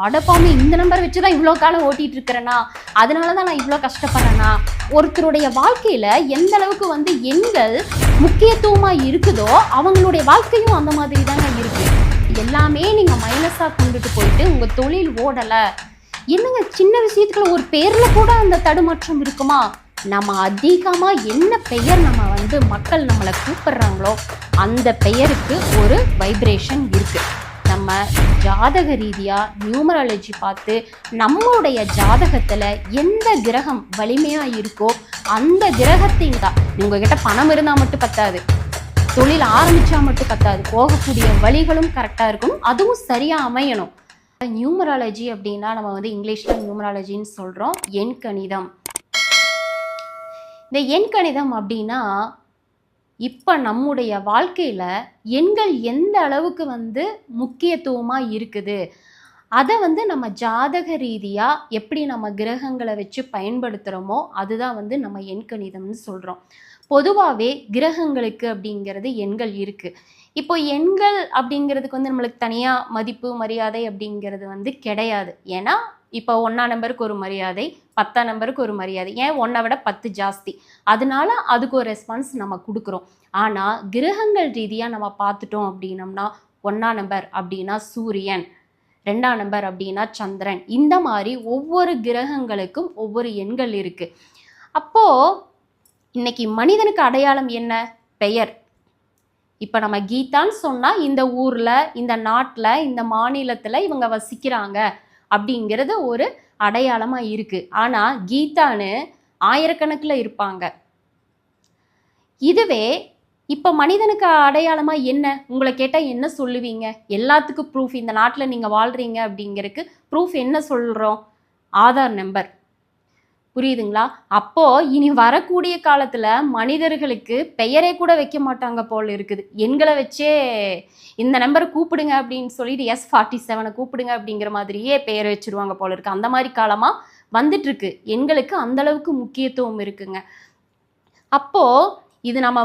அடப்பாமே இந்த நம்பர் வச்சுதான் இவ்வளோ காலம் ஓட்டிட்டு இருக்கிறேன்னா, அதனாலதான் நான் இவ்வளோ கஷ்டப்படுறேன்னா. ஒருத்தருடைய வாழ்க்கையில எந்த அளவுக்கு எண்கள் முக்கியத்துவமா இருக்குதோ அவங்களுடைய வாழ்க்கையும் அந்த மாதிரி தாங்க இருக்கு. எல்லாமே நீங்க மைனஸா கொண்டுட்டு போயிட்டு உங்க தொழில் ஓடல, என்னங்க சின்ன விஷயத்துக்குள்ள ஒரு பேர்ல கூட அந்த தடுமாற்றம் இருக்குமா? நம்ம அதிகமா என்ன பெயர் நம்ம மக்கள் நம்மளை கூப்பிடுறாங்களோ அந்த பெயருக்கு ஒரு வைப்ரேஷன் இருக்கு. நம்ம ஜாதக ரீதியா நியூமராலஜி பார்த்து நம்மளுடைய ஜாதகத்துல எந்த கிரகம் வலிமையா இருக்கோ அந்த கிரகத்தின் தான். உங்ககிட்ட பணம் இருந்தா மட்டும் பத்தாது, தொழில் ஆரம்பிச்சா மட்டும் பத்தாது, போகக்கூடிய வழிகளும் கரெக்டா இருக்கணும், அதுவும் சரியா அமையணும். நியூமராலஜி அப்படின்னா நம்ம இங்கிலீஷ்ல நியூமராலஜின்னு சொல்றோம். எண் கணிதம். இந்த எண் கணிதம் அப்படின்னா இப்போ நம்முடைய வாழ்க்கையில் எண்கள் எந்த அளவுக்கு முக்கியத்துவமாக இருக்குது, அதை நம்ம ஜாதக ரீதியாக எப்படி நம்ம கிரகங்களை வச்சு பயன்படுத்துகிறோமோ அதுதான் நம்ம எண்கணிதம்னு சொல்கிறோம். பொதுவாகவே கிரகங்களுக்கு அப்படிங்கிறது எண்கள் இருக்குது. இப்போ எண்கள் அப்படிங்கிறதுக்கு நம்மளுக்கு தனியாக மதிப்பு மரியாதை அப்படிங்கிறது கிடையாது. ஏன்னா இப்போ 1ஆம் நம்பருக்கு ஒரு மரியாதை, 10ஆம் நம்பருக்கு ஒரு மரியாதை, ஏன் 1ஐ விட 10 ஜாஸ்தி, அதனால அதுக்கு ஒரு ரெஸ்பான்ஸ் நம்ம கொடுக்குறோம். ஆனால் கிரகங்கள் ரீதியாக நம்ம பார்த்துட்டோம் அப்படின்னம்னா 1ஆம் நம்பர் அப்படின்னா சூரியன், 2ஆம் நம்பர் அப்படின்னா சந்திரன், இந்த மாதிரி ஒவ்வொரு கிரகங்களுக்கும் ஒவ்வொரு எண்கள் இருக்குது. அப்போது இன்னைக்கு மனிதனுக்கு அடையாளம் என்ன? பெயர். இப்போ நம்ம கீதான்னு சொன்னால் இந்த ஊரில், இந்த நாட்டில், இந்த மாநிலத்தில் இவங்க வசிக்கிறாங்க அப்படிங்கிறது ஒரு அடையாளமாக இருக்குது. ஆனால் கீதான்னு ஆயிரக்கணக்கில் இருப்பாங்க. இதுவே இப்போ மனிதனுக்கு அடையாளமாக என்ன? உங்களை கேட்டால் என்ன சொல்லுவீங்க? எல்லாத்துக்கும் ப்ரூஃப், இந்த நாட்டில் நீங்கள் வாழ்கிறீங்க அப்படிங்கிறதுக்கு ப்ரூஃப் என்ன சொல்கிறோம்? ஆதார் நம்பர். புரியுதுங்களா? அப்போது இனி வரக்கூடிய காலத்தில் மனிதர்களுக்கு பெயரே கூட வைக்க மாட்டாங்க போல் இருக்குது. எண்களை வச்சே இந்த நம்பரை கூப்பிடுங்க அப்படின்னு சொல்லிட்டு S47 கூப்பிடுங்க அப்படிங்கிற மாதிரியே பெயர் வச்சுருவாங்க போல் இருக்குது. அந்த மாதிரி காலமாக வந்துட்டுருக்கு. எண்களுக்கு அந்தளவுக்கு முக்கியத்துவம் இருக்குங்க. அப்போது இது நம்ம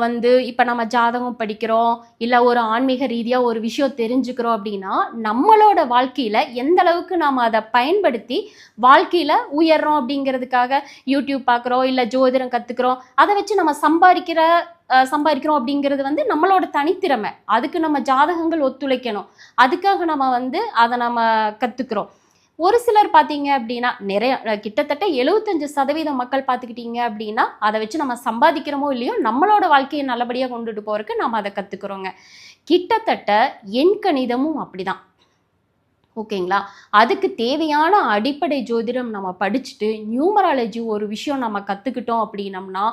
இப்போ நம்ம ஜாதகம் படிக்கிறோம், இல்லை ஒரு ஆன்மீக ரீதியாக ஒரு விஷயம் தெரிஞ்சுக்கிறோம் அப்படின்னா நம்மளோட வாழ்க்கையில் எந்த அளவுக்கு நாம் அதை பயன்படுத்தி வாழ்க்கையில் உயர்றோம் அப்படிங்கிறதுக்காக யூடியூப் பார்க்குறோம், இல்லை ஜோதிடம் கற்றுக்குறோம், அதை வச்சு நம்ம சம்பாதிக்கிறோம் அப்படிங்கிறது நம்மளோட தனித்திறமை. அதுக்கு நம்ம ஜாதகங்கள் ஒத்துழைக்கணும், அதுக்காக நம்ம அதை நம்ம கற்றுக்குறோம். ஒரு சிலர் பார்த்தீங்க அப்படின்னா நிறைய, கிட்டத்தட்ட 75% மக்கள் பார்த்துக்கிட்டீங்க அப்படின்னா அதை வச்சு நம்ம சம்பாதிக்கிறோமோ இல்லையோ நம்மளோட வாழ்க்கையை நல்லபடியாக கொண்டுட்டு போகிறதுக்கு நம்ம அதை கற்றுக்குறோங்க. கிட்டத்தட்ட எண் கணிதமும் அப்படிதான். ஓகேங்களா? அதுக்கு தேவையான அடிப்படை ஜோதிடம் நம்ம படிச்சுட்டு நியூமராலஜி ஒரு விஷயம் நம்ம கற்றுக்கிட்டோம் அப்படின்னம்னா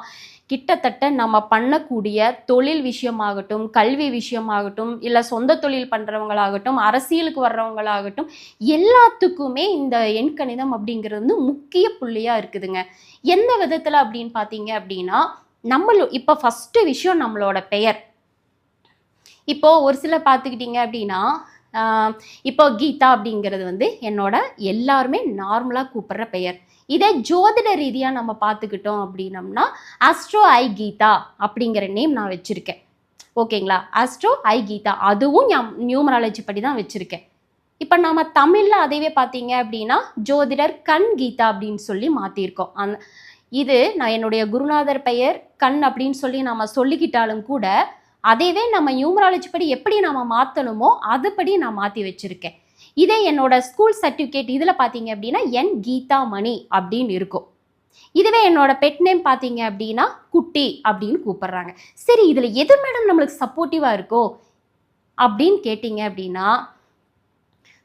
கிட்டத்தட்ட நம்ம பண்ணக்கூடிய தொழில் விஷயமாகட்டும், கல்வி விஷயமாகட்டும், இல்லை சொந்த தொழில் பண்ணுறவங்களாகட்டும், அரசியலுக்கு வர்றவங்களாகட்டும், எல்லாத்துக்குமே இந்த எண்கணிதம் அப்படிங்கிறது முக்கிய புள்ளியாக இருக்குதுங்க. எந்த விதத்தில் அப்படின்னு பார்த்தீங்க அப்படின்னா இப்போ ஃபஸ்ட்டு விஷயம் நம்மளோட பெயர். இப்போது ஒரு சிலர் பார்த்துக்கிட்டிங்க அப்படின்னா இப்போ கீதா அப்படிங்கிறது என்னோட எல்லாருமே நார்மலாக கூப்பிட்ற பெயர். இதே ஜோதிட ரீதியாக நம்ம பார்த்துக்கிட்டோம் அப்படின்னம்னா ஆஸ்ட்ரோ ஐ கீதா அப்படிங்கிற நேம் நான் வச்சுருக்கேன். ஓகேங்களா? ஆஸ்ட்ரோ ஐ கீதா, அதுவும் நியூமராலஜி படி தான் வச்சுருக்கேன். இப்போ நம்ம தமிழில் அதைவே பார்த்தீங்க அப்படின்னா ஜோதிடர் கண் கீதா அப்படின்னு சொல்லி மாற்றிருக்கோம். இது நான் என்னுடைய குருநாதர் பெயர் கண் அப்படின்னு சொல்லி நம்ம சொல்லிக்கிட்டாலும் கூட அதைவே நம்ம நியூமராலஜி படி எப்படி நம்ம மாற்றணுமோ அதுபடி நான் மாற்றி வச்சுருக்கேன். இதே என்னோட ஸ்கூல் சர்டிஃபிகேட் இதில் பார்த்தீங்க அப்படின்னா என் கீதா மணி அப்படின்னு இருக்கும். இதுவே என்னோட பெட் நேம் பார்த்தீங்க அப்படின்னா குட்டி அப்படின்னு கூப்பிட்றாங்க. சரி, இதில் எது மேடம் நம்மளுக்கு சப்போர்ட்டிவாக இருக்கோ அப்படின்னு கேட்டிங்க அப்படின்னா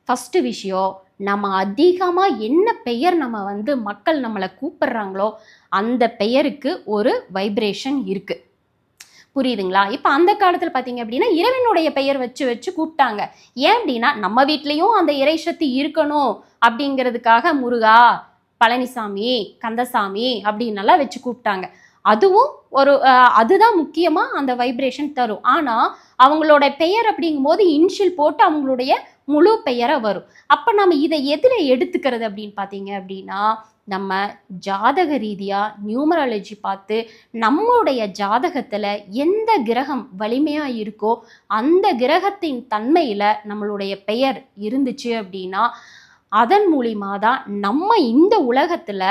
ஃபஸ்ட்டு விஷயம், நம்ம அதிகமாக என்ன பெயர் நம்ம மக்கள் நம்மளை கூப்பிட்றாங்களோ அந்த பெயருக்கு ஒரு வைப்ரேஷன் இருக்குது. புரியுதுங்களா? இப்போ அந்த காலத்தில் பார்த்தீங்க அப்படின்னா இறைவனுடைய பெயர் வச்சு கூப்பிட்டாங்க. ஏன் அப்படின்னா நம்ம வீட்லேயும் அந்த இறை சக்தி இருக்கணும் அப்படிங்கிறதுக்காக முருகா, பழனிசாமி, கந்தசாமி அப்படின்னெல்லாம் வச்சு கூப்பிட்டாங்க. அதுவும் அதுதான் முக்கியமாக அந்த வைப்ரேஷன் தரும். ஆனால் அவங்களோட பெயர் அப்படிங்கும்போது இன்ஷியல் போட்டு அவங்களுடைய முழு பெயரை வரும். அப்போ நம்ம இதை எதில் எடுத்துக்கிறது அப்படின்னு பார்த்தீங்க அப்படின்னா நம்ம ஜாதக ரீதியாக நியூமராலஜி பார்த்து நம்மளுடைய ஜாதகத்தில் எந்த கிரகம் வலிமையாக இருக்கோ அந்த கிரகத்தின் தன்மையில் நம்மளுடைய பெயர் இருந்துச்சு அப்படின்னா அதன் மூலியமா தான் நம்ம இந்த உலகத்துல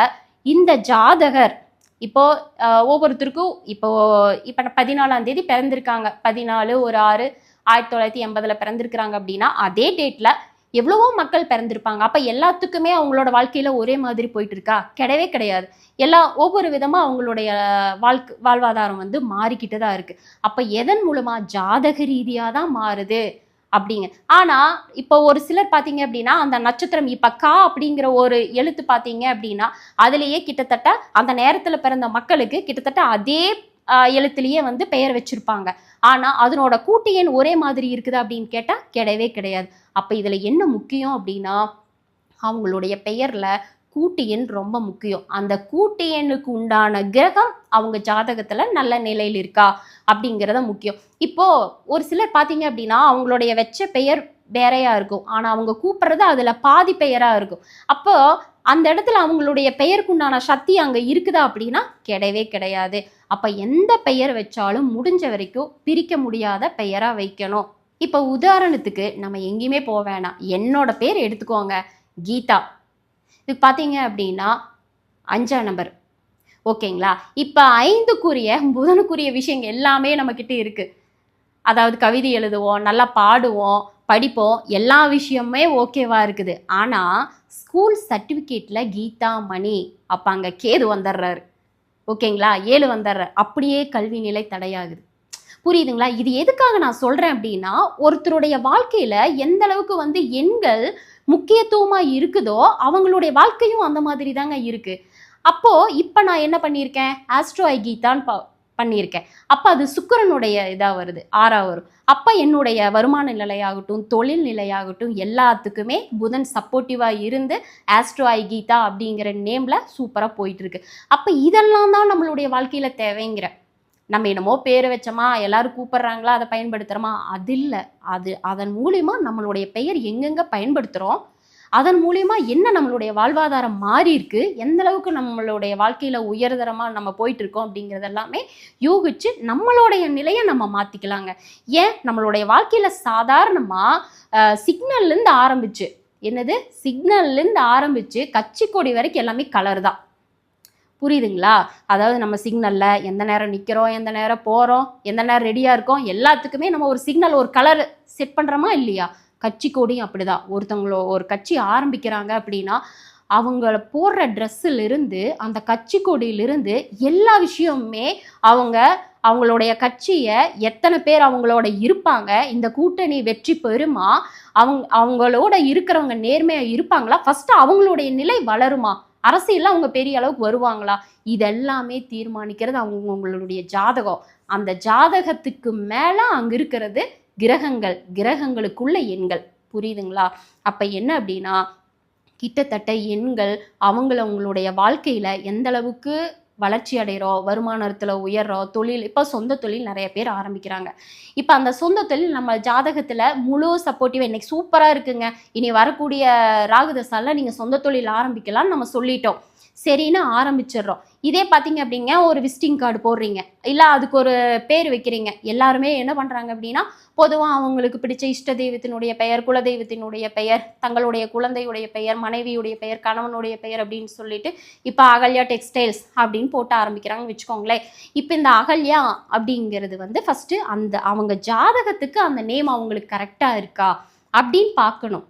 இந்த ஜாதகர் இப்போ ஒவ்வொருத்தருக்கும் இப்போ 14ஆம் தேதி பிறந்திருக்காங்க, 14/6/1980 பிறந்திருக்கிறாங்க அப்படின்னா அதே டேட்ல எவ்வளவோ மக்கள் பிறந்திருப்பாங்க. அப்ப எல்லாத்துக்குமே அவங்களோட வாழ்க்கையில ஒரே மாதிரி போயிட்டு இருக்கா? கிடையவே கிடையாது. ஒவ்வொரு விதமா அவங்களுடைய வாழ்வாதாரம் வந்து மாறிக்கிட்டு தான் இருக்கு. அப்ப எதன் மூலமா? ஜாதக ரீதியா தான் மாறுது அப்படிங்க. ஆனா இப்போ ஒரு சிலர் பாத்தீங்க அப்படின்னா அந்த நட்சத்திரம் இப்ப கா அப்படிங்கிற ஒரு எழுத்து பாத்தீங்க அப்படின்னா அதுலயே கிட்டத்தட்ட அந்த நேரத்துல பிறந்த மக்களுக்கு கிட்டத்தட்ட அதே எழுத்துலயே வந்து பெயர் வச்சிருப்பாங்க. ஆனா அதனோட கூட்டு எண் ஒரே மாதிரி இருக்குது அப்படின்னு கேட்டா கிடையவே கிடையாது. அப்ப இதுல என்ன முக்கியம் அப்படின்னா அவங்களுடைய பெயர்ல கூட்டு எண் ரொம்ப முக்கியம். அந்த கூட்டு எண்ணுக்கு உண்டான கிரகம் அவங்க ஜாதகத்துல நல்ல நிலையில் இருக்கா அப்படிங்கிறத முக்கியம். இப்போ ஒரு சிலர் பாத்தீங்க அப்படின்னா அவங்களுடைய வெச்ச பெயர் வேறையா இருக்கும், ஆனா அவங்க கூப்பிடுறது அதுல பாதி பெயரா இருக்கும். அப்போ அந்த இடத்துல அவங்களுடைய பெயருக்குண்டான சக்தி அங்க இருக்குதா அப்படின்னா கிடையவே கிடையாது. அப்ப எந்த பெயர் வச்சாலும் முடிஞ்ச வரைக்கும் பிரிக்க முடியாத பெயரா வைக்கணும். இப்ப உதாரணத்துக்கு நம்ம எங்கேயுமே போக வேணாம், என்னோட பேர் எடுத்துக்கோங்க, கீதா. இது பார்த்தீங்க அப்படின்னா 5ஆம் நம்பர், ஓகேங்களா? இப்போ 5க்குரிய புதனுக்குரிய விஷயங்கள் எல்லாமே நம்மக்கிட்ட இருக்கு. அதாவது கவிதை எழுதுவோம், நல்லா பாடுவோம், படிப்போம், எல்லா விஷயமே ஓகேவா இருக்குது. ஆனால் ஸ்கூல் சர்டிஃபிகேட்டில் கீதா மணி, அப்போ அங்கே கேது வந்துடுறாரு, ஓகேங்களா? 7 வந்துடுறாரு, அப்படியே கல்வி நிலை தடையாகுது. புரியுதுங்களா? இது எதுக்காக நான் சொல்கிறேன் அப்படின்னா ஒருத்தருடைய வாழ்க்கையில் எந்த அளவுக்கு வந்து எண்கள் முக்கியத்துவமாக இருக்குதோ அவங்களுடைய வாழ்க்கையும் அந்த மாதிரி தாங்க இருக்குது. அப்போது இப்போ நான் என்ன பண்ணியிருக்கேன், ஆஸ்ட்ரோ ஐ கீதான்னு பண்ணியிருக்கேன். அப்போ அது சுக்கிரனுடைய இதாக வருது, 6ஆக வரும். அப்போ என்னுடைய வருமான நிலையாகட்டும், தொழில் நிலையாகட்டும், எல்லாத்துக்குமே புதன் சப்போர்ட்டிவாக இருந்து ஆஸ்ட்ரோ ஐ கீதா அப்படிங்கிற நேமில் சூப்பராக போயிட்டுருக்கு. அப்போ இதெல்லாம் தான் நம்மளுடைய வாழ்க்கையில் தேவைங்கிற. நம்ம என்னமோ பேர் வச்சோமா, எல்லாரும் கூப்பிட்றாங்களா, அதை பயன்படுத்துகிறோமா, அது இல்லை. அதன் மூலிமா நம்மளுடைய பெயர் எங்கெங்கே பயன்படுத்துகிறோம், அதன் மூலிமா என்ன நம்மளுடைய வாழ்வாதாரம் மாறி இருக்கு, எந்த அளவுக்கு நம்மளுடைய வாழ்க்கையில் உயர்தரமாக நம்ம போயிட்டு இருக்கோம் அப்படிங்கிறது எல்லாமே யூகிச்சு நம்மளுடைய நிலையை நம்ம மாற்றிக்கலாங்க. ஏன் நம்மளுடைய வாழ்க்கையில் சாதாரணமாக சிக்னல்லேருந்து ஆரம்பிச்சு, என்னது சிக்னல்லேருந்து ஆரம்பித்து கட்சி கொடி வரைக்கும் எல்லாமே கலர் தான். புரியுதுங்களா? அதாவது நம்ம சிக்னலில் எந்த நேரம் நிற்கிறோம், எந்த நேரம் போகிறோம், எந்த நேரம் ரெடியாக இருக்கோம், எல்லாத்துக்குமே நம்ம ஒரு சிக்னல், ஒரு கலர் செட் பண்ணுறோமா இல்லையா? கட்சி கொடியும் அப்படிதான். ஒரு கட்சி ஆரம்பிக்கிறாங்க அப்படின்னா அவங்கள போடுற ட்ரெஸ்ஸிலிருந்து அந்த கட்சி கொடியிலிருந்து எல்லா விஷயமுமே அவங்களுடைய கட்சியை எத்தனை பேர் அவங்களோட இருப்பாங்க, இந்த கூட்டணி வெற்றி பெறுமா, அவங்களோட இருக்கிறவங்க நேர்மையாக இருப்பாங்களா, ஃபஸ்ட்டு அவங்களுடைய நிலை வளருமா, அரசியலில் அவங்க பெரிய அளவுக்கு வருவாங்களா, இதெல்லாமே தீர்மானிக்கிறது அவங்களுடைய ஜாதகம். அந்த ஜாதகத்துக்கு மேலே அங்கே இருக்கிறது கிரகங்கள், கிரகங்களுக்குள்ள எண்கள். புரியுதுங்களா? அப்போ என்ன அப்படின்னா கிட்டத்தட்ட எண்கள் அவங்களுடைய வாழ்க்கையில் எந்த அளவுக்கு வளர்ச்சி அடைகிறோம், வருமானத்தில் உயர்றோம், தொழில், இப்போ சொந்த தொழில் நிறைய பேர் ஆரம்பிக்கிறாங்க. இப்போ அந்த சொந்த தொழில் நம்ம ஜாதகத்தில் முழு சப்போர்ட்டிவாக இன்னைக்கு சூப்பராக இருக்குங்க, இனி வரக்கூடிய ராகுதசால நீங்கள் சொந்த தொழில் ஆரம்பிக்கலாம்னு நம்ம சொல்லிட்டோம், சரின்னு ஆரம்பிச்சிடுறோம். இதே பார்த்தீங்க அப்படிங்க, ஒரு விசிட்டிங் கார்டு போடுறீங்க, இல்லை அதுக்கு ஒரு பேர் வைக்கிறீங்க. எல்லாருமே என்ன பண்ணுறாங்க அப்படின்னா பொதுவாக அவங்களுக்கு பிடிச்ச இஷ்ட தெய்வத்தினுடைய பெயர், குலதெய்வத்தினுடைய பெயர், தங்களுடைய குழந்தையுடைய பெயர், மனைவியுடைய பெயர், கணவனுடைய பெயர் அப்படின்னு சொல்லிட்டு இப்போ அகல்யா டெக்ஸ்டைல்ஸ் அப்படின்னு போட்டு ஆரம்பிக்கிறாங்கன்னு வச்சுக்கோங்களேன். இப்போ இந்த அகல்யா அப்படிங்கிறது வந்து ஃபஸ்ட்டு அவங்க ஜாதகத்துக்கு அந்த நேம் அவங்களுக்கு கரெக்டாக இருக்கா அப்படின்னு பார்க்கணும்.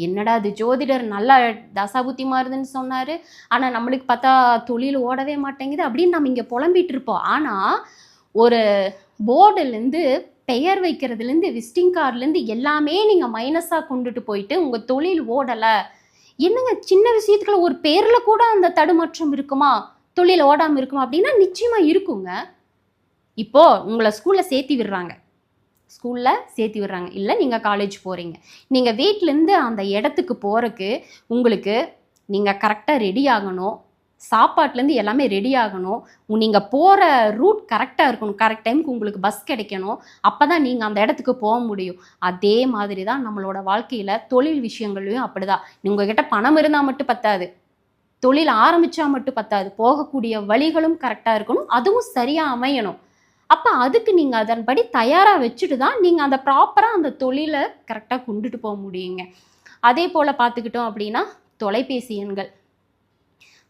என்னடா அது ஜோதிடர் நல்லா தசாபுத்தி மாறுதுன்னு சொன்னார், ஆனால் நம்மளுக்கு பார்த்தா தொழில் ஓடவே மாட்டேங்குது அப்படின்னு நம்ம இங்கே புலம்பிகிட்டு இருப்போம். ஆனால் ஒரு போர்டுலேருந்து பெயர் வைக்கிறதுலேருந்து விசிட்டிங் கார்டுலேருந்து எல்லாமே நீங்கள் மைனஸாக கொண்டுட்டு போயிட்டு உங்கள் தொழில் ஓடலை. என்னங்க சின்ன விஷயத்துக்குள்ள ஒரு பேரில் கூட அந்த தடுமாற்றம் இருக்குமா, தொழில் ஓடாமல் இருக்குமா அப்படின்னா நிச்சயமாக இருக்குங்க. இப்போது உங்களை ஸ்கூலில் சேர்த்தி விடுறாங்க, இல்லை நீங்கள் காலேஜ் போகிறீங்க, நீங்கள் வீட்டிலேருந்து அந்த இடத்துக்கு போகிறக்கு உங்களுக்கு நீங்கள் கரெக்டாக ரெடி ஆகணும், சாப்பாட்லேருந்து எல்லாமே ரெடி ஆகணும், நீங்கள் போகிற ரூட் கரெக்டாக இருக்கணும், கரெக்ட் டைமுக்கு உங்களுக்கு பஸ் கிடைக்கணும், அப்போ தான் நீங்கள் அந்த இடத்துக்கு போக முடியும். அதே மாதிரி தான் நம்மளோட வாழ்க்கையில் தொழில் விஷயங்கள்லையும் அப்படி தான். உங்கள்கிட்ட பணம் இருந்தால் மட்டும் பத்தாது, தொழில் ஆரம்பித்தா மட்டும் பத்தாது, போகக்கூடிய வழிகளும் கரெக்டாக இருக்கணும், அதுவும் சரியாக அமையணும். அப்போ அதுக்கு நீங்கள் அதன்படி தயாராக வச்சுட்டு தான் நீங்கள் அந்த ப்ராப்பராக அந்த தொழிலை கரெக்டாக கொண்டுட்டு போக முடியுங்க. அதே போல் பார்த்துக்கிட்டோம் அப்படின்னா தொலைபேசி எண்கள்.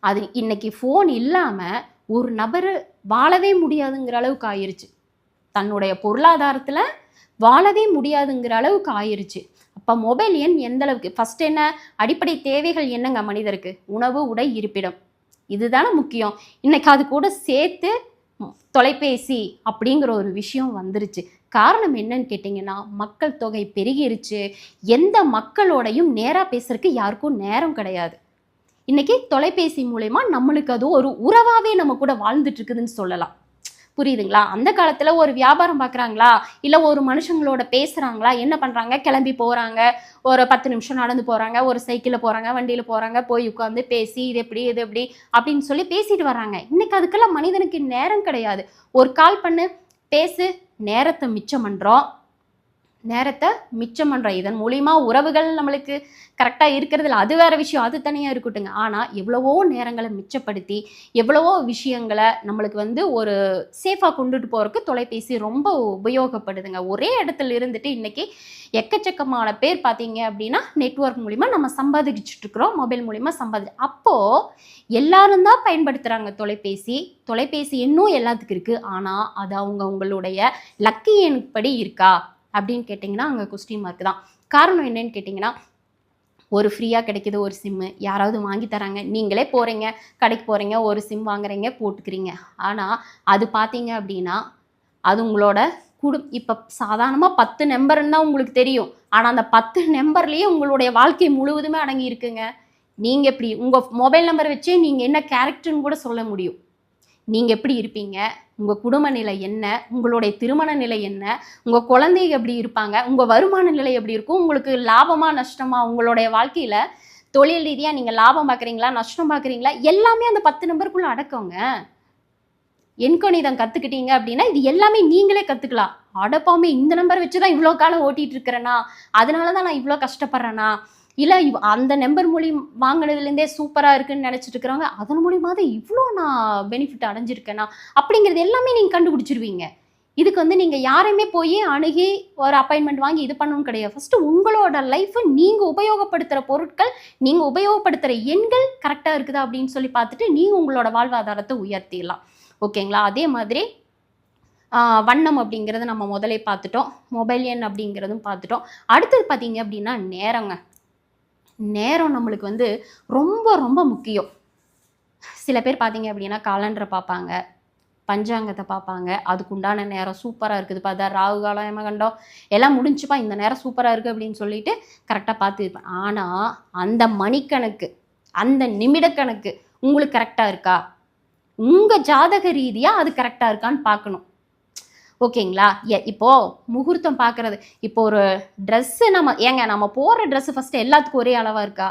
அது இன்னைக்கு ஃபோன் இல்லாமல் ஒரு நபர் வாழவே முடியாதுங்கிற அளவுக்கு ஆயிருச்சு. தன்னுடைய பொருளாதாரத்தில் வாழவே முடியாதுங்கிற அளவுக்கு ஆயிருச்சு. அப்போ மொபைல் எண் எந்த அளவுக்கு, ஃபர்ஸ்ட் என்ன அடிப்படை தேவைகள் என்னங்க மனிதருக்கு? உணவு, உடை, இருப்பிடம், இதுதானே முக்கியம். இன்னைக்கு அது கூட சேர்த்து தொலைபேசி அப்படிங்கிற ஒரு விஷயம் வந்துருச்சு. காரணம் என்னன்னு கேட்டிங்கன்னா, மக்கள் தொகை பெருகிருச்சு. எந்த மக்களோடையும் நேராக பேசுறதுக்கு யாருக்கும் நேரம் கிடையாது. இன்னைக்கு தொலைபேசி மூலமா நம்மளுக்கு அது ஒரு உறவாகவே நம்ம கூட வாழ்ந்துட்டு இருக்குதுன்னு சொல்லலாம். புரியுதுங்களா? அந்த காலத்தில் ஒரு வியாபாரம் பார்க்குறாங்களா, இல்லை ஒரு மனுஷங்களோட பேசுகிறாங்களா, என்ன பண்ணுறாங்க, கிளம்பி போகிறாங்க, ஒரு 10 நிமிஷம் நடந்து போகிறாங்க, ஒரு சைக்கிளில் போகிறாங்க, வண்டியில் போகிறாங்க, போய் உட்காந்து பேசி இது எப்படி அப்படின்னு சொல்லி பேசிட்டு வர்றாங்க. இன்னைக்கு அதுக்கெல்லாம் மனிதனுக்கு நேரம் கிடையாது. ஒரு கால் பண்ணு, பேசு, நேரத்தை மிச்சம் பண்ணுறோம். இதன் மூலிமா உறவுகள் நம்மளுக்கு கரெக்டாக இருக்கிறதுல அது வேற விஷயம், அது தனியாக இருக்கட்டுங்க. ஆனால் எவ்வளவோ நேரங்களை மிச்சப்படுத்தி எவ்வளவோ விஷயங்களை நம்மளுக்கு ஒரு சேஃபாக கொண்டுட்டு போகிறதுக்கு தொலைபேசி ரொம்ப உபயோகப்படுதுங்க. ஒரே இடத்துல இருந்துட்டு இன்னைக்கு எக்கச்சக்கமான பேர் பார்த்தீங்க அப்படின்னா நெட்வொர்க் மூலிமா நம்ம சம்பாதிச்சுட்டு இருக்கிறோம், மொபைல் மூலிமா அப்போது எல்லாரும் தான் பயன்படுத்துகிறாங்க தொலைபேசி இன்னும் எல்லாத்துக்கும் இருக்குது. ஆனால் அது அவங்களுடைய லக்கி எண்படி இருக்கா அப்படின்னு கேட்டிங்கன்னா அங்கே கொஸ்டின் மார்க் தான். காரணம் என்னன்னு கேட்டிங்கன்னா, ஒரு ஃப்ரீயாக கிடைக்கிது ஒரு சிம்மு, யாராவது வாங்கி தராங்க, நீங்களே போகிறீங்க கடைக்கு போகிறீங்க, ஒரு சிம் வாங்குறீங்க, போட்டுக்கிறீங்க. ஆனால் அது பார்த்தீங்க அப்படின்னா அது உங்களோட இப்போ சாதாரணமாக 10 நம்பர்ன்னு தான் உங்களுக்கு தெரியும். ஆனால் அந்த 10 நம்பர்லேயே உங்களுடைய வாழ்க்கை முழுவதுமே அடங்கி இருக்குங்க. நீங்கள் எப்படி உங்கள் மொபைல் நம்பர் வச்சே நீங்கள் என்ன கேரக்டர்னு கூட சொல்ல முடியும். நீங்கள் எப்படி இருப்பீங்க, உங்கள் குடும்ப நிலை என்ன, உங்களுடைய திருமண நிலை என்ன, உங்கள் குழந்தைங்க எப்படி இருப்பாங்க, உங்கள் வருமான நிலை எப்படி இருக்கும், உங்களுக்கு லாபமா நஷ்டமா, உங்களுடைய வாழ்க்கையில் தொழில் ரீதியாக நீங்கள் லாபம் பார்க்குறீங்களா நஷ்டம் பார்க்குறீங்களா, எல்லாமே அந்த 10 நம்பருக்குள்ளே அடக்கங்க. எண்கணிதம் கற்றுக்கிட்டீங்க அப்படின்னா இது எல்லாமே நீங்களே கற்றுக்கலாம். அடப்பாமே இந்த நம்பர் வச்சு தான் இவ்வளோ காலம் ஓட்டிகிட்டு இருக்கிறேன்னா, அதனால தான் நான் இவ்வளோ கஷ்டப்படுறேன்னா, இல்லை அந்த நம்பர் மூலியம் வாங்கினதுலேருந்தே சூப்பராக இருக்குன்னு நினச்சிட்டு இருக்கிறாங்க, அதன் மூலியமாக தான் இவ்வளோ நான் பெனிஃபிட் அடைஞ்சிருக்கேன்னா அப்படிங்கிறது எல்லாமே நீங்கள் கண்டுபிடிச்சிருவீங்க. இதுக்கு நீங்கள் யாரையுமே போய் அணுகி ஒரு அப்பாயின்மெண்ட் வாங்கி இது பண்ணணும் கிடையாது. ஃபஸ்ட்டு உங்களோட லைஃப்பை நீங்கள் உபயோகப்படுத்துகிற பொருட்கள், நீங்கள் உபயோகப்படுத்துகிற எண்கள் கரெக்டாக இருக்குதா அப்படின்னு சொல்லி பார்த்துட்டு நீங்கள் உங்களோட வாழ்வாதாரத்தை உயர்த்திடலாம். ஓகேங்களா? அதே மாதிரி வண்ணம் அப்படிங்கிறது நம்ம முதலே பார்த்துட்டோம், மொபைல் எண் அப்படிங்கிறதும் பார்த்துட்டோம். அடுத்தது பார்த்தீங்க அப்படின்னா நேரம் நம்மளுக்கு ரொம்ப ரொம்ப முக்கியம். சில பேர் பார்த்தீங்க அப்படின்னா காலண்டரை பார்ப்பாங்க, பஞ்சாங்கத்தை பார்ப்பாங்க, அதுக்குண்டான நேரம் சூப்பராக இருக்குது பார்த்தா ராகு காலம் யமகண்டம் எல்லாம் முடிஞ்சுப்பா, இந்த நேரம் சூப்பராக இருக்குது அப்படின்னு சொல்லிட்டு கரெக்டாக பார்த்துருப்பேன். ஆனால் அந்த மணிக்கணக்கு, அந்த நிமிடக்கணக்கு உங்களுக்கு கரெக்டாக இருக்கா, உங்கள் ஜாதக ரீதியாக அது கரெக்டாக இருக்கான்னு பார்க்கணும். ஓகேங்களா? இப்போது முகூர்த்தம் பார்க்குறது, இப்போ ஒரு ட்ரெஸ்ஸு நம்ம போடுற ட்ரெஸ்ஸு ஃபஸ்ட்டு எல்லாத்துக்கும் ஒரே அளவாக இருக்கா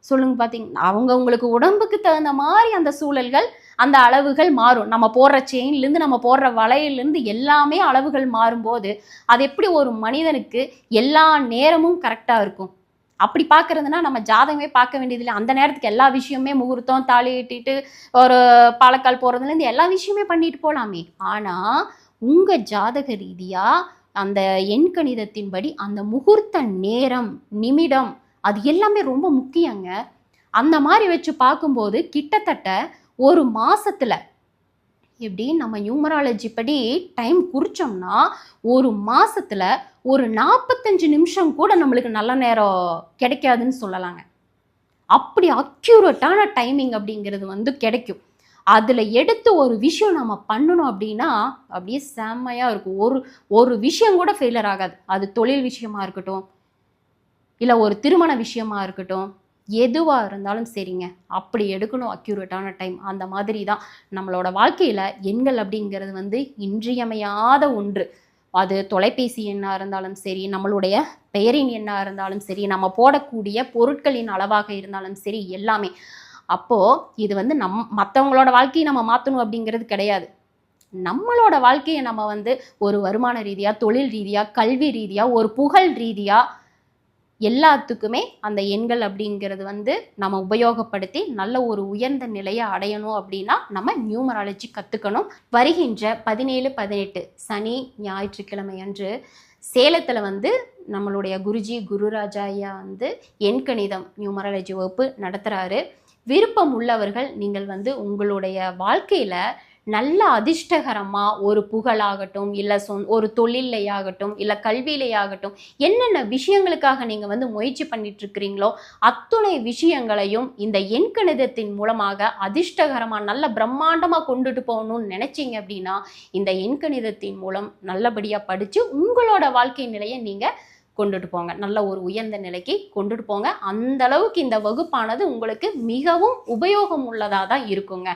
சொல்லுங்க. பார்த்தீங்கன்னா அவங்கவுங்களுக்கு உடம்புக்கு தகுந்த மாதிரி அந்த சூழல்கள், அந்த அளவுகள் மாறும். நம்ம போடுற செயின்லேருந்து நம்ம போடுற வளையல்லேருந்து எல்லாமே அளவுகள் மாறும்போது அது எப்படி ஒரு மனிதனுக்கு எல்லா நேரமும் கரெக்டாக இருக்கும்? அப்படி பார்க்குறதுனா நம்ம ஜாதகமே பார்க்க வேண்டியதில்லை. அந்த நேரத்துக்கு எல்லா விஷயமே முகூர்த்தம், தாலி கட்டிட்டு ஒரு பாலக்கால் போகிறதுலேருந்து எல்லா விஷயமே பண்ணிட்டு போகலாமே. ஆனால் உங்கள் ஜாதக ரீதியாக அந்த எண்கணிதத்தின்படி அந்த முகூர்த்த நேரம், நிமிடம், அது எல்லாமே ரொம்ப முக்கியங்க. அந்த மாதிரி வச்சு பார்க்கும்போது கிட்டத்தட்ட ஒரு மாதத்தில் எப்படி நம்ம நியூமராலஜி படி டைம் குறிச்சோம்னா ஒரு மாதத்தில் ஒரு 45 நிமிஷம் கூட நம்மளுக்கு நல்ல நேரம் கிடைக்காதுன்னு சொல்லலாங்க. அப்படி அக்யூரேட்டான டைமிங் அப்படிங்கிறது கிடைக்கும். அதில் எடுத்து ஒரு விஷயம் நம்ம பண்ணணும் அப்படின்னா அப்படியே செம்மையாக இருக்கும். ஒரு விஷயம் கூட ஃபெயிலியர் ஆகாது. அது தொழில் விஷயமா இருக்கட்டும், இல்லை ஒரு திருமண விஷயமா இருக்கட்டும், எதுவாக இருந்தாலும் சரிங்க, அப்படி எடுக்கணும் அக்யூரேட்டான டைம். அந்த மாதிரி தான் நம்மளோட வாழ்க்கையில் எண்கள் அப்படிங்கிறது இன்றியமையாத ஒன்று. அது தொலைபேசி எண்ணாக இருந்தாலும் சரி, நம்மளுடைய பெயரின் எண்ணாக இருந்தாலும் சரி, நம்ம போடக்கூடிய பொருட்களின் அளவாக இருந்தாலும் சரி, எல்லாமே. அப்போது இது மற்றவங்களோட வாழ்க்கையை நம்ம மாற்றணும் அப்படிங்கிறது கிடையாது. நம்மளோட வாழ்க்கையை நம்ம ஒரு வருமான ரீதியாக, தொழில் ரீதியாக, கல்வி ரீதியாக, ஒரு புகழ் ரீதியாக எல்லாத்துக்குமே அந்த எண்கள் அப்படிங்கிறது நம்ம உபயோகப்படுத்தி நல்ல ஒரு உயர்ந்த நிலையை அடையணும் அப்படின்னா நம்ம நியூமராலஜி கற்றுக்கணும். வருகின்ற 17, 18 சனி ஞாயிற்றுக்கிழமை அன்று சேலத்தில் வந்து நம்மளுடைய குருஜி குருராஜா ஐயா வந்து எண்கணிதம் நியூமராலஜி வகுப்பு நடத்துகிறாரு. விருப்பம் உள்ளவர்கள் நீங்கள் வந்து உங்களுடைய வாழ்க்கையில் நல்ல அதிர்ஷ்டகரமாக ஒரு புகழாகட்டும், இல்லை ஒரு தொழிலையாகட்டும், இல்லை கல்வியிலையாகட்டும், என்னென்ன விஷயங்களுக்காக நீங்கள் வந்து முயற்சி பண்ணிட்டு இருக்கிறீங்களோ அத்துணை விஷயங்களையும் இந்த எண்கணிதத்தின் மூலமாக அதிர்ஷ்டகரமாக நல்ல பிரம்மாண்டமாக கொண்டுட்டு போகணும்னு நினைச்சீங்க அப்படின்னா இந்த எண்கணிதத்தின் மூலம் நல்லபடியாக படித்து உங்களோட வாழ்க்கை நிலையை நீங்கள் கொண்டுட்டு போங்க. நல்ல ஒரு உயர்ந்த நிலைக்கு கொண்டுட்டு போங்க. அந்த அளவுக்கு இந்த வகுப்பானது உங்களுக்கு மிகவும் உபயோகம் உள்ளதாக தான் இருக்குங்க.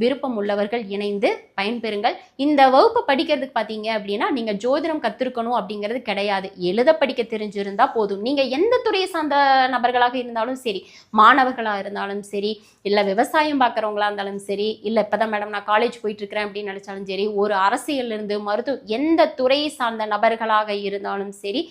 விருப்பம் உள்ளவர்கள் இணைந்து பயன்பெறுங்கள். இந்த வகுப்பை படிக்கிறதுக்கு பார்த்தீங்க அப்படின்னா நீங்கள் ஜோதிடம் கற்றுக்கணும் அப்படிங்கிறது கிடையாது. எழுத படிக்க தெரிஞ்சிருந்தால் போதும். நீங்கள் எந்த துறையை சார்ந்த நபர்களாக இருந்தாலும் சரி, மாணவர்களாக இருந்தாலும் சரி, இல்லை விவசாயம் பார்க்குறவங்களா இருந்தாலும் சரி, இல்லை இப்போ தான் மேடம் நான் காலேஜ் போயிட்டுருக்கிறேன் அப்படின்னு நினச்சாலும் சரி, ஒரு அரசியலிருந்து எந்த துறையை சார்ந்த நபர்களாக இருந்தாலும் சரி.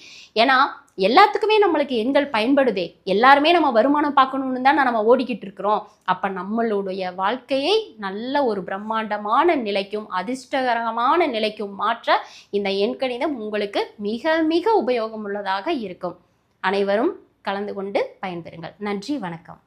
ஏன்னா எல்லாத்துக்குமே நம்மளுக்கு எண்கள் பயன்படுதே. எல்லாருமே நம்ம வருமானம் பார்க்கணுன்னு தான் நம்ம ஓடிக்கிட்டு இருக்கிறோம். அப்போ நம்மளுடைய வாழ்க்கையை நல்ல ஒரு பிரம்மாண்டமான நிலைக்கும் அதிர்ஷ்டகரமான நிலைக்கும் மாற்ற இந்த எண்கணிதம் உங்களுக்கு மிக மிக உபயோகம் உள்ளதாக இருக்கும். அனைவரும் கலந்து கொண்டு பயன்பெறுங்கள். நன்றி, வணக்கம்.